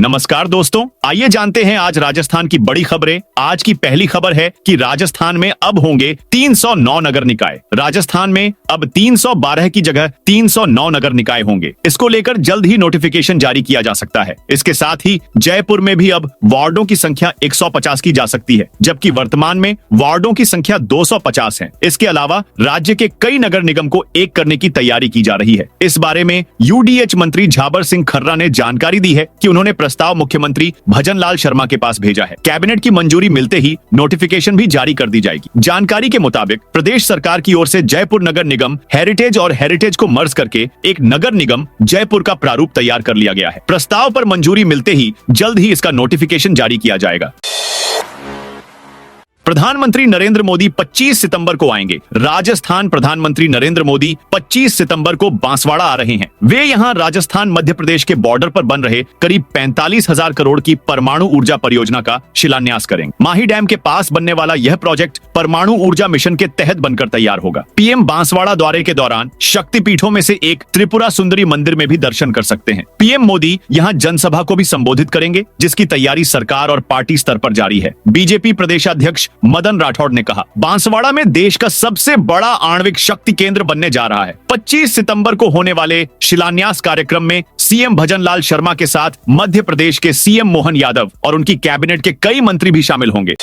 नमस्कार दोस्तों, आइए जानते हैं आज राजस्थान की बड़ी खबरें। आज की पहली खबर है कि राजस्थान में अब होंगे 309 नगर निकाय। राजस्थान में अब 312 की जगह 309 नगर निकाय होंगे। इसको लेकर जल्द ही नोटिफिकेशन जारी किया जा सकता है। इसके साथ ही जयपुर में भी अब वार्डों की संख्या 150 की जा सकती है, जबकि वर्तमान में वार्डों की संख्या 250 है। इसके अलावा राज्य के कई नगर निगम को एक करने की तैयारी की जा रही है। इस बारे में यूडीएच मंत्री झाबर सिंह खर्रा ने जानकारी दी है कि उन्होंने प्रस्ताव मुख्यमंत्री भजन लाल शर्मा के पास भेजा है। कैबिनेट की मंजूरी मिलते ही नोटिफिकेशन भी जारी कर दी जाएगी। जानकारी के मुताबिक प्रदेश सरकार की ओर से जयपुर नगर निगम हेरिटेज और हेरिटेज को मर्ज करके एक नगर निगम जयपुर का प्रारूप तैयार कर लिया गया है। प्रस्ताव पर मंजूरी मिलते ही जल्द ही इसका नोटिफिकेशन जारी किया जाएगा। प्रधानमंत्री नरेंद्र मोदी 25 सितंबर को आएंगे। राजस्थान प्रधानमंत्री नरेंद्र मोदी 25 सितंबर को बांसवाड़ा आ रहे हैं। वे यहां राजस्थान मध्य प्रदेश के बॉर्डर पर बन रहे करीब 45,000 करोड़ की परमाणु ऊर्जा परियोजना का शिलान्यास करेंगे। माही डैम के पास बनने वाला यह प्रोजेक्ट परमाणु ऊर्जा मिशन के तहत बनकर तैयार होगा। पीएम बांसवाड़ा दौरे के दौरान शक्तिपीठों में से एक त्रिपुरा सुंदरी मंदिर में भी दर्शन कर सकते हैं। पीएम मोदी यहां जनसभा को भी संबोधित करेंगे, जिसकी तैयारी सरकार और पार्टी स्तर पर जारी है। बीजेपी प्रदेशाध्यक्ष मदन राठौड़ ने कहा, बांसवाड़ा में देश का सबसे बड़ा आणविक शक्ति केंद्र बनने जा रहा है। 25 सितंबर को होने वाले शिलान्यास कार्यक्रम में सीएम भजन लाल शर्मा के साथ मध्य प्रदेश के सीएम मोहन यादव और उनकी कैबिनेट के कई मंत्री भी शामिल होंगे।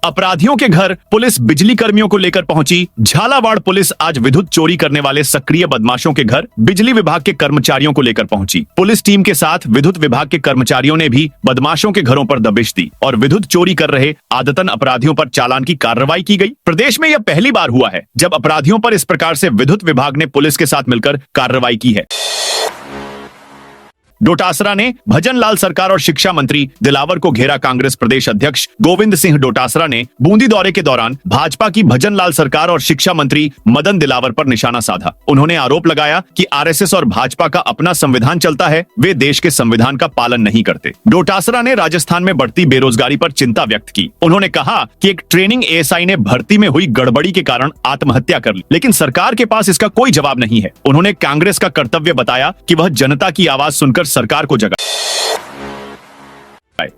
अपराधियों के घर पुलिस बिजली कर्मियों को लेकर पहुंची। झालावाड़ पुलिस आज विद्युत चोरी करने वाले सक्रिय बदमाशों के घर बिजली विभाग के कर्मचारियों को लेकर पहुंची। पुलिस टीम के साथ विद्युत विभाग के कर्मचारियों ने भी बदमाशों के घरों पर दबिश दी और विद्युत चोरी कर रहे आदतन अपराधियों पर चालान की कार्रवाई की गई। प्रदेश में यह पहली बार हुआ है जब अपराधियों पर इस प्रकार से विद्युत विभाग ने पुलिस के साथ मिलकर कार्रवाई की है। डोटासरा ने भजन लाल सरकार और शिक्षा मंत्री दिलावर को घेरा। कांग्रेस प्रदेश अध्यक्ष गोविंद सिंह डोटासरा ने बूंदी दौरे के दौरान भाजपा की भजन लाल सरकार और शिक्षा मंत्री मदन दिलावर पर निशाना साधा। उन्होंने आरोप लगाया कि आरएसएस और भाजपा का अपना संविधान चलता है, वे देश के संविधान का पालन नहीं करते। डोटासरा ने राजस्थान में बढ़ती बेरोजगारी पर चिंता व्यक्त की। उन्होंने कहा कि एक ट्रेनिंग एएसआई ने भर्ती में हुई गड़बड़ी के कारण आत्महत्या कर ली, लेकिन सरकार के पास इसका कोई जवाब नहीं है। उन्होंने कांग्रेस का कर्तव्य बताया कि वह जनता की आवाज सुनकर सरकार को जगा।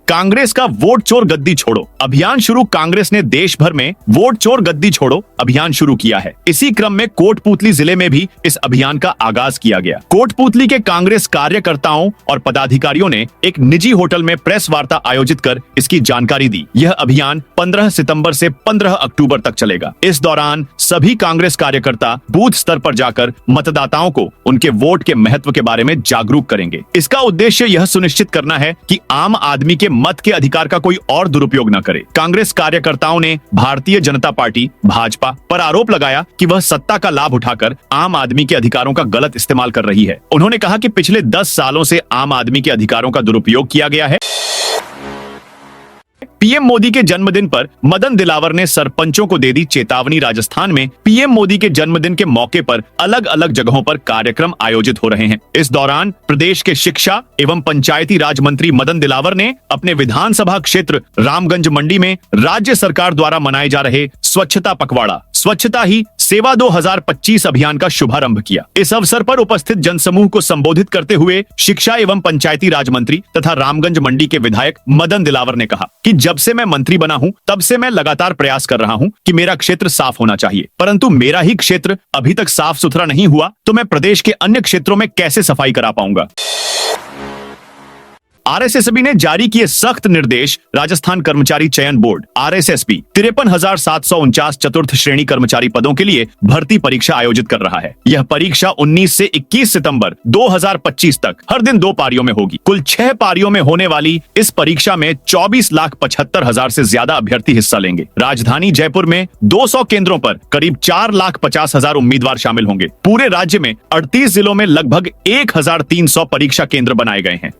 कांग्रेस का वोट चोर गद्दी छोड़ो अभियान शुरू। कांग्रेस ने देश भर में वोट चोर गद्दी छोड़ो अभियान शुरू किया है। इसी क्रम में कोटपूतली जिले में भी इस अभियान का आगाज किया गया। कोटपूतली के कांग्रेस कार्यकर्ताओं और पदाधिकारियों ने एक निजी होटल में प्रेस वार्ता आयोजित कर इसकी जानकारी दी। यह अभियान 15 सितंबर से 15 अक्टूबर तक चलेगा। इस दौरान सभी कांग्रेस कार्यकर्ता बूथ स्तर पर जाकर मतदाताओं को उनके वोट के महत्व के बारे में जागरूक करेंगे। इसका उद्देश्य यह सुनिश्चित करना है कि आम आदमी के मत के अधिकार का कोई और दुरुपयोग न करे। कांग्रेस कार्यकर्ताओं ने भारतीय जनता पार्टी भाजपा पर आरोप लगाया कि वह सत्ता का लाभ उठाकर आम आदमी के अधिकारों का गलत इस्तेमाल कर रही है। उन्होंने कहा कि पिछले 10 सालों से आम आदमी के अधिकारों का दुरुपयोग किया गया है। पीएम मोदी के जन्मदिन पर मदन दिलावर ने सरपंचों को दे दी चेतावनी। राजस्थान में पीएम मोदी के जन्मदिन के मौके पर अलग अलग जगहों पर कार्यक्रम आयोजित हो रहे हैं। इस दौरान प्रदेश के शिक्षा एवं पंचायती राज मंत्री मदन दिलावर ने अपने विधानसभा क्षेत्र रामगंज मंडी में राज्य सरकार द्वारा मनाए जा रहे स्वच्छता पखवाड़ा स्वच्छता ही सेवा 2025 अभियान का शुभारंभ किया। इस अवसर पर उपस्थित जनसमूह को संबोधित करते हुए शिक्षा एवं पंचायती राज मंत्री तथा रामगंज मंडी के विधायक मदन दिलावर ने कहा कि जब से मैं मंत्री बना हूं तब से मैं लगातार प्रयास कर रहा हूं कि मेरा क्षेत्र साफ होना चाहिए, परंतु मेरा ही क्षेत्र अभी तक साफ सुथरा नहीं हुआ तो मैं प्रदेश के अन्य क्षेत्रों में कैसे सफाई करा पाऊंगा। आरएसएसबी ने जारी किए सख्त निर्देश। राजस्थान कर्मचारी चयन बोर्ड आरएसएसबी 53,749 चतुर्थ श्रेणी कर्मचारी पदों के लिए भर्ती परीक्षा आयोजित कर रहा है। यह परीक्षा 19 से 21 सितंबर 2025 तक हर दिन 2 पारियों में होगी। कुल 6 पारियों में होने वाली इस परीक्षा में 24,75,000 से ज्यादा अभ्यर्थी हिस्सा लेंगे। राजधानी जयपुर में 200 केंद्रों पर करीब 4,50,000 उम्मीदवार शामिल होंगे। पूरे राज्य में 38 जिलों में लगभग 1,300 परीक्षा केंद्र बनाए गए हैं।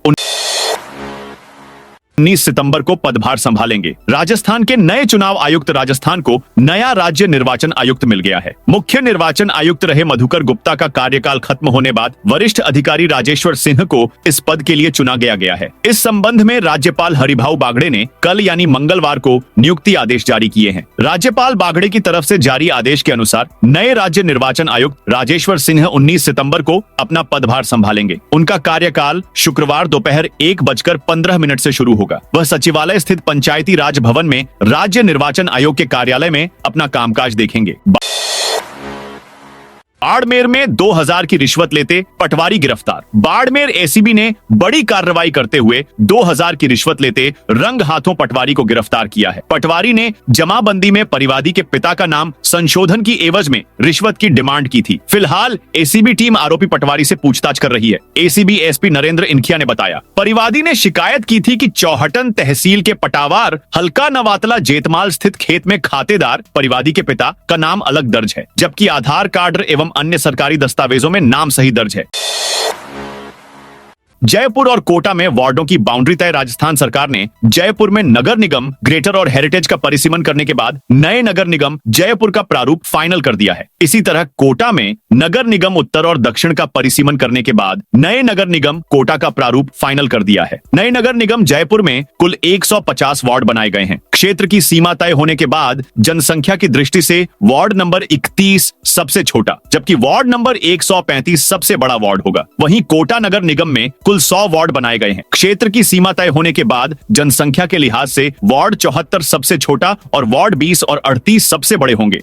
19 सितंबर को पदभार संभालेंगे। राजस्थान के नए चुनाव आयुक्त राजस्थान को नया राज्य निर्वाचन आयुक्त मिल गया है। मुख्य निर्वाचन आयुक्त रहे मधुकर गुप्ता का कार्यकाल खत्म होने बाद वरिष्ठ अधिकारी राजेश्वर सिंह को इस पद के लिए चुना गया है। इस संबंध में राज्यपाल हरिभाऊ बागड़े ने कल यानी मंगलवार को नियुक्ति आदेश जारी किए हैं। राज्यपाल बागड़े की तरफ से जारी आदेश के अनुसार नए राज्य निर्वाचन आयुक्त राजेश्वर सिंह 19 सितंबर को अपना पदभार संभालेंगे। उनका कार्यकाल शुक्रवार दोपहर 1:15 से शुरू होगा। वह सचिवालय स्थित पंचायती राज भवन में राज्य निर्वाचन आयोग के कार्यालय में अपना कामकाज देखेंगे। बाड़मेर में 2000 की रिश्वत लेते पटवारी गिरफ्तार। बाड़मेर एसीबी ने बड़ी कार्रवाई करते हुए 2000 की रिश्वत लेते रंग हाथों पटवारी को गिरफ्तार किया है। पटवारी ने जमाबंदी में परिवादी के पिता का नाम संशोधन की एवज में रिश्वत की डिमांड की थी। फिलहाल एसीबी टीम आरोपी पटवारी से पूछताछ कर रही है। एसीबी एसपी नरेंद्र इनखिया ने बताया, परिवादी ने शिकायत की थी कि चौहटन तहसील के पटावार हल्का नवातला जेतमाल स्थित खेत में खातेदार परिवादी के पिता का नाम अलग दर्ज है, जबकि आधार कार्ड एवं अन्य सरकारी दस्तावेजों में नाम सही दर्ज है। जयपुर और कोटा में वार्डों की बाउंड्री तय। राजस्थान सरकार ने जयपुर में नगर निगम ग्रेटर और हेरिटेज का परिसीमन करने के बाद नए नगर निगम जयपुर का प्रारूप फाइनल कर दिया है। इसी तरह कोटा में नगर निगम उत्तर और दक्षिण का परिसीमन करने के बाद नए नगर निगम कोटा का प्रारूप फाइनल कर दिया है। नए नगर निगम जयपुर में कुल 150 वार्ड बनाए गए हैं। क्षेत्र की सीमा तय होने के बाद जनसंख्या की दृष्टि से वार्ड नंबर 31 सबसे छोटा, जबकि वार्ड नंबर 135 सबसे बड़ा वार्ड होगा। वहीं कोटा नगर निगम में कुल 100 वार्ड बनाए गए हैं। क्षेत्र की सीमा तय होने के बाद जनसंख्या के लिहाज से वार्ड 74 सबसे छोटा और वार्ड 20 और 38 सबसे बड़े होंगे।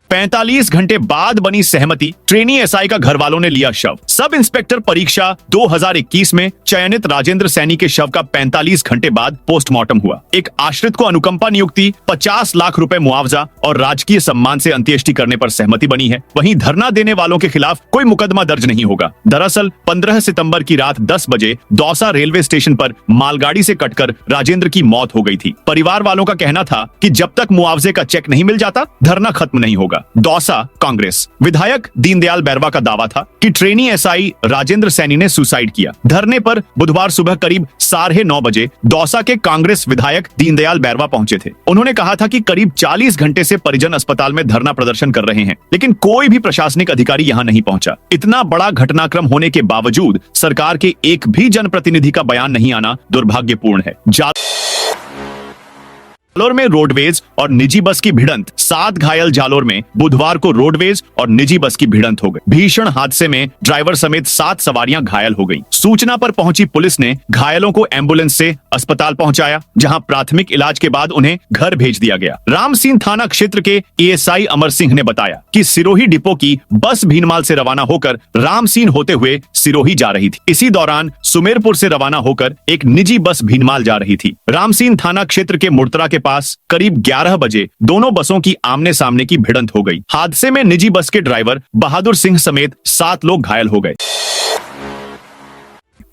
45 घंटे बाद बनी सहमति। ट्रेनी एसआई का घर वालों ने लिया शव। सब इंस्पेक्टर परीक्षा 2021 में चयनित राजेंद्र सैनी के शव का 45 घंटे बाद पोस्टमार्टम हुआ। एक आश्रित को अनुकंपा नियुक्ति, 50 लाख रुपए मुआवजा और राजकीय सम्मान से अंत्येष्टि करने पर सहमति बनी है। वहीं धरना देने वालों के खिलाफ कोई मुकदमा दर्ज नहीं होगा। दरअसल 15 सितंबर की रात 10 बजे दौसा रेलवे स्टेशन पर मालगाड़ी से कटकर राजेंद्र की मौत हो गई थी। परिवार वालों का कहना था कि जब तक मुआवजे का चेक नहीं मिल जाता धरना खत्म नहीं होगा। दौसा कांग्रेस विधायक दीनदयाल बैरवा का दावा था कि ट्रेनी एसआई राजेंद्र सैनी ने सुसाइड किया। धरने पर बुधवार सुबह करीब 9:30 बजे दौसा के कांग्रेस विधायक दीनदयाल बैरवा पहुंचे थे। उन्होंने कहा था कि करीब 40 घंटे से परिजन अस्पताल में धरना प्रदर्शन कर रहे हैं, लेकिन कोई भी प्रशासनिक अधिकारी यहां नहीं पहुंचा। इतना बड़ा घटनाक्रम होने के बावजूद सरकार के एक भी जनप्रतिनिधि का बयान नहीं आना दुर्भाग्यपूर्ण है। जालोर में रोडवेज और निजी बस की भिड़ंत, 7 घायल। जालोर में बुधवार को रोडवेज और निजी बस की भिड़ंत हो गई। भीषण हादसे में ड्राइवर समेत 7 सवारियां घायल हो गईं। सूचना पर पहुंची पुलिस ने घायलों को एम्बुलेंस से अस्पताल पहुंचाया, जहां प्राथमिक इलाज के बाद उन्हें घर भेज दिया गया। रामसीन थाना क्षेत्र के एएसआई अमर सिंह ने बताया कि सिरोही डिपो की बस भीनमाल से रवाना होकर रामसीन होते हुए सिरोही जा रही थी। इसी दौरान सुमेरपुर से रवाना होकर एक निजी बस भीनमाल जा रही थी। रामसीन थाना क्षेत्र के मुर्तरा के पास करीब 11 बजे दोनों बसों की आमने सामने की भिड़ंत हो गई। हादसे में निजी बस के ड्राइवर बहादुर सिंह समेत 7 लोग घायल हो गए।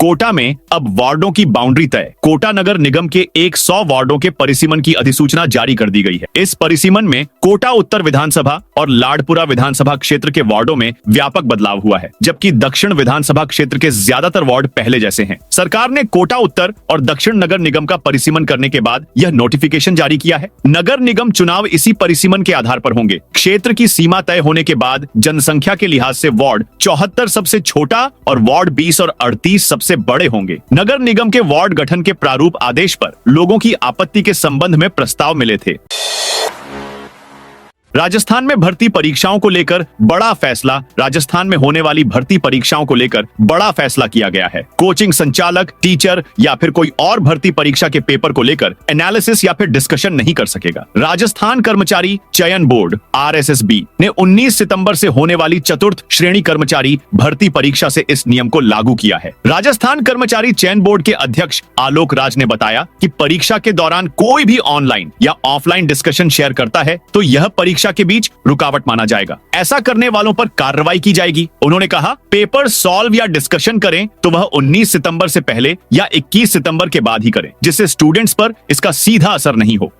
कोटा में अब वार्डों की बाउंड्री तय। कोटा नगर निगम के 100 वार्डों के परिसीमन की अधिसूचना जारी कर दी गई है। इस परिसीमन में कोटा उत्तर विधानसभा और लाडपुरा विधानसभा क्षेत्र के वार्डों में व्यापक बदलाव हुआ है, जबकि दक्षिण विधानसभा क्षेत्र के ज्यादातर वार्ड पहले जैसे हैं। सरकार ने कोटा उत्तर और दक्षिण नगर निगम का परिसीमन करने के बाद यह नोटिफिकेशन जारी किया है। नगर निगम चुनाव इसी परिसीमन के आधार पर होंगे। क्षेत्र की सीमा तय होने के बाद जनसंख्या के लिहाज से वार्ड 74 सबसे छोटा और वार्ड 20 और 38 सबसे बड़े होंगे। नगर निगम के वार्ड गठन के प्रारूप आदेश पर लोगों की आपत्ति के संबंध में प्रस्ताव मिले थे। राजस्थान में भर्ती परीक्षाओं को लेकर बड़ा फैसला। राजस्थान में होने वाली भर्ती परीक्षाओं को लेकर बड़ा फैसला किया गया है। कोचिंग संचालक, टीचर या फिर कोई और भर्ती परीक्षा के पेपर को लेकर एनालिसिस या फिर डिस्कशन नहीं कर सकेगा। राजस्थान कर्मचारी चयन बोर्ड RSSB ने 19 सितंबर से होने वाली चतुर्थ श्रेणी कर्मचारी भर्ती परीक्षा से इस नियम को लागू किया है। राजस्थान कर्मचारी चयन बोर्ड के अध्यक्ष आलोक राज ने बताया कि परीक्षा के दौरान कोई भी ऑनलाइन या ऑफलाइन डिस्कशन शेयर करता है तो यह परीक्षा के बीच रुकावट माना जाएगा। ऐसा करने वालों पर कार्रवाई की जाएगी। उन्होंने कहा, पेपर सॉल्व या डिस्कशन करें तो वह 19 सितंबर से पहले या 21 सितंबर के बाद ही करें, जिससे स्टूडेंट्स पर इसका सीधा असर नहीं हो।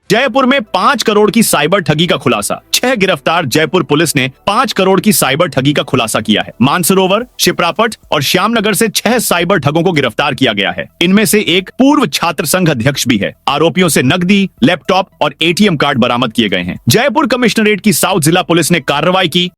जयपुर में 5 करोड़ की साइबर ठगी का खुलासा। 6 गिरफ्तार जयपुर पुलिस ने 5 करोड़ की साइबर ठगी का खुलासा किया है। मानसरोवर, शिप्रापट और श्यामनगर से 6 साइबर ठगों को गिरफ्तार किया गया है। इनमें से एक पूर्व छात्र संघ अध्यक्ष भी है। आरोपियों से नकदी, लैपटॉप और एटीएम कार्ड बरामद किए गए हैं। जयपुर कमिश्नरेट की साउथ जिला पुलिस ने कार्रवाई की।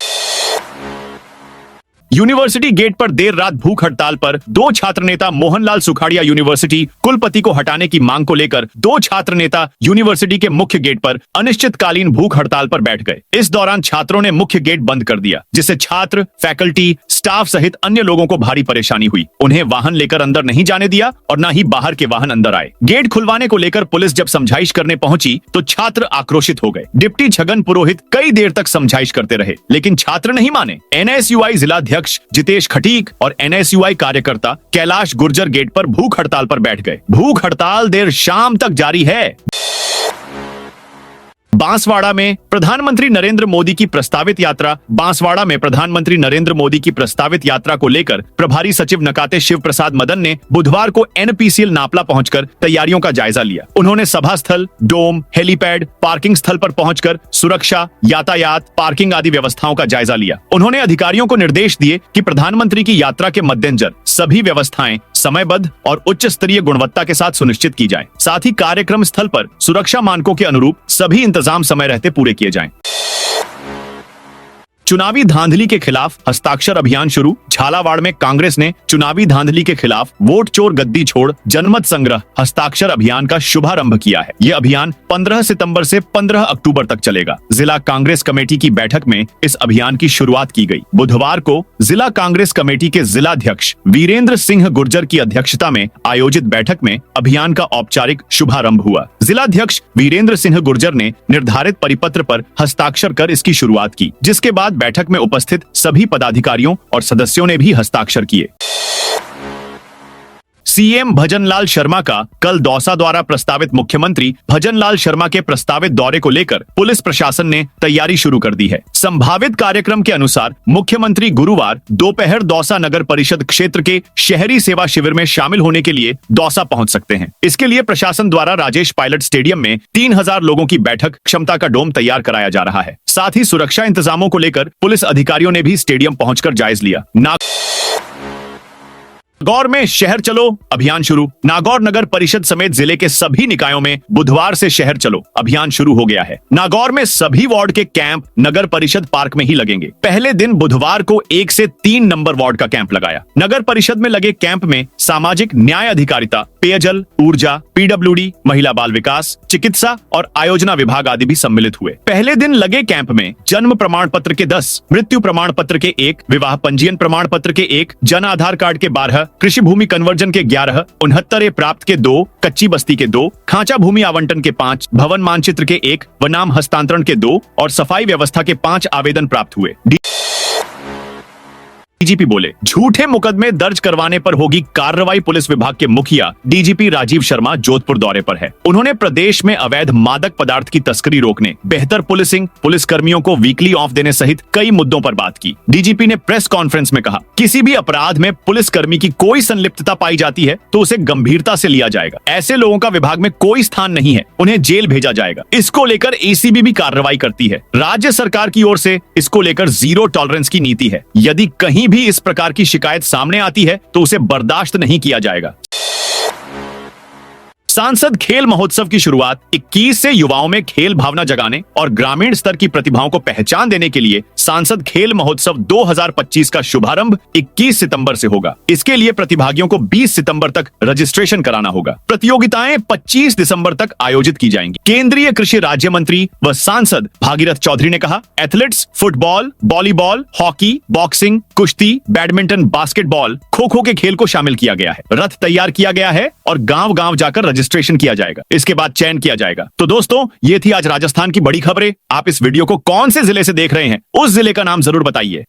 यूनिवर्सिटी गेट पर देर रात भूख हड़ताल पर 2 छात्र नेता मोहनलाल सुखाड़िया यूनिवर्सिटी कुलपति को हटाने की मांग को लेकर 2 छात्र नेता यूनिवर्सिटी के मुख्य गेट पर अनिश्चितकालीन भूख हड़ताल पर बैठ गए। इस दौरान छात्रों ने मुख्य गेट बंद कर दिया, जिससे छात्र, फैकल्टी, स्टाफ सहित अन्य लोगों को भारी परेशानी हुई। उन्हें वाहन लेकर अंदर नहीं जाने दिया और न ही बाहर के वाहन अंदर आए। गेट खुलवाने को लेकर पुलिस जब समझाइश करने पहुंची तो छात्र आक्रोशित हो गए। डिप्टी छगन पुरोहित कई देर तक समझाइश करते रहे, लेकिन छात्र नहीं माने। एनएसयूआई जिलाध्यक्ष जितेश खटीक और एनएसयूआई कार्यकर्ता कैलाश गुर्जर गेट पर भूख हड़ताल पर बैठ गए। भूख हड़ताल देर शाम तक जारी है। बांसवाड़ा में प्रधानमंत्री नरेंद्र मोदी की प्रस्तावित यात्रा बांसवाड़ा में प्रधानमंत्री नरेंद्र मोदी की प्रस्तावित यात्रा को लेकर प्रभारी सचिव नकाते शिव प्रसाद मदन ने बुधवार को एनपीसीएल नापला पहुंचकर तैयारियों का जायजा लिया। उन्होंने सभा स्थल, डोम, हेलीपैड, पार्किंग स्थल पर पहुंचकर सुरक्षा, यातायात, पार्किंग आदि व्यवस्थाओं का जायजा लिया। उन्होंने अधिकारियों को निर्देश दिए कि प्रधानमंत्री की यात्रा के मद्देनजर सभी व्यवस्थाएं समयबद्ध और उच्च स्तरीय गुणवत्ता के साथ सुनिश्चित की जाएं। साथ ही कार्यक्रम स्थल पर सुरक्षा मानकों के अनुरूप सभी इंतजाम समय रहते पूरे किए जाएं। चुनावी धांधली के खिलाफ हस्ताक्षर अभियान शुरू। झालावाड़ में कांग्रेस ने चुनावी धांधली के खिलाफ वोट चोर गद्दी छोड़ जनमत संग्रह हस्ताक्षर अभियान का शुभारंभ किया है। यह अभियान 15 सितंबर से 15 अक्टूबर तक चलेगा। जिला कांग्रेस कमेटी की बैठक में इस अभियान की शुरुआत की गई। बुधवार को जिला कांग्रेस कमेटी के जिलाध्यक्ष वीरेंद्र सिंह गुर्जर की अध्यक्षता में आयोजित बैठक में अभियान का औपचारिक शुभारंभ हुआ। जिलाध्यक्ष वीरेंद्र सिंह गुर्जर ने निर्धारित परिपत्र पर हस्ताक्षर कर इसकी शुरुआत की, जिसके बाद बैठक में उपस्थित सभी पदाधिकारियों और सदस्यों ने भी हस्ताक्षर किए। सीएम भजनलाल शर्मा का कल दौसा द्वारा प्रस्तावित मुख्यमंत्री भजनलाल शर्मा के प्रस्तावित दौरे को लेकर पुलिस प्रशासन ने तैयारी शुरू कर दी है। संभावित कार्यक्रम के अनुसार मुख्यमंत्री गुरुवार दोपहर दौसा नगर परिषद क्षेत्र के शहरी सेवा शिविर में शामिल होने के लिए दौसा पहुंच सकते हैं। इसके लिए प्रशासन द्वारा राजेश पायलट स्टेडियम में 3000 लोगों की बैठक क्षमता का डोम तैयार कराया जा रहा है। साथ ही सुरक्षा इंतजामों को लेकर पुलिस अधिकारियों ने भी स्टेडियम पहुंचकर जायजा लिया। नागौर में शहर चलो अभियान शुरू। नागौर नगर परिषद समेत जिले के सभी निकायों में बुधवार से शहर चलो अभियान शुरू हो गया है। नागौर में सभी वार्ड के कैंप नगर परिषद पार्क में ही लगेंगे। पहले दिन बुधवार को 1 से 3 नंबर वार्ड का कैंप लगाया। नगर परिषद में लगे कैंप में सामाजिक न्याय अधिकारिता, पेयजल, ऊर्जा, पीडब्ल्यूडी, महिला बाल विकास, चिकित्सा और आयोजना विभाग आदि भी सम्मिलित हुए। पहले दिन लगे कैंप में जन्म प्रमाण पत्र के 10, मृत्यु प्रमाण पत्र के 1, विवाह पंजीयन प्रमाण पत्र के 1, जन आधार कार्ड के 12, कृषि भूमि कन्वर्जन के 11, 69 प्राप्त के 2, कच्ची बस्ती के 2, खांचा भूमि आवंटन के 5, भवन मानचित्र के 1 व नाम हस्तांतरण के 2 और सफाई व्यवस्था के 5 आवेदन प्राप्त हुए। डीजीपी बोले, झूठे मुकदमे दर्ज करवाने पर होगी कार्रवाई। पुलिस विभाग के मुखिया डीजीपी राजीव शर्मा जोधपुर दौरे पर है। उन्होंने प्रदेश में अवैध मादक पदार्थ की तस्करी रोकने, बेहतर पुलिसिंग, पुलिस कर्मियों को वीकली ऑफ देने सहित कई मुद्दों पर बात की। डीजीपी ने प्रेस कॉन्फ्रेंस में कहा, किसी भी अपराध में पुलिस कर्मी की कोई संलिप्तता पाई जाती है तो उसे गंभीरता से लिया जाएगा। ऐसे लोगों का विभाग में कोई स्थान नहीं है, उन्हें जेल भेजा जाएगा। इसको लेकर एसीबी भी कार्रवाई करती है। राज्य सरकार की ओर से इसको लेकर 0 टॉलरेंस की नीति है। यदि कहीं भी इस प्रकार की शिकायत सामने आती है तो उसे बर्दाश्त नहीं किया जाएगा। सांसद खेल महोत्सव की शुरुआत 21 से युवाओं में खेल भावना जगाने और ग्रामीण स्तर की प्रतिभाओं को पहचान देने के लिए सांसद खेल महोत्सव 2025 का शुभारंभ 21 सितंबर से होगा। इसके लिए प्रतिभागियों को 20 सितंबर तक रजिस्ट्रेशन कराना होगा। प्रतियोगिताएं 25 दिसंबर तक आयोजित की जाएंगी। केंद्रीय कृषि राज्य मंत्री व सांसद भागीरथ चौधरी ने कहा, athletes football, volleyball, hockey, boxing, कुश्ती, बैडमिंटन, बास्केटबॉल, खो खो के खेल को शामिल किया गया है। रथ तैयार किया गया है और गांव-गांव जाकर रजिस्ट्रेशन किया जाएगा। इसके बाद चयन किया जाएगा। तो दोस्तों, ये थी आज राजस्थान की बड़ी खबरें। आप इस वीडियो को कौन से जिले से देख रहे हैं, उस जिले का नाम जरूर बताइए।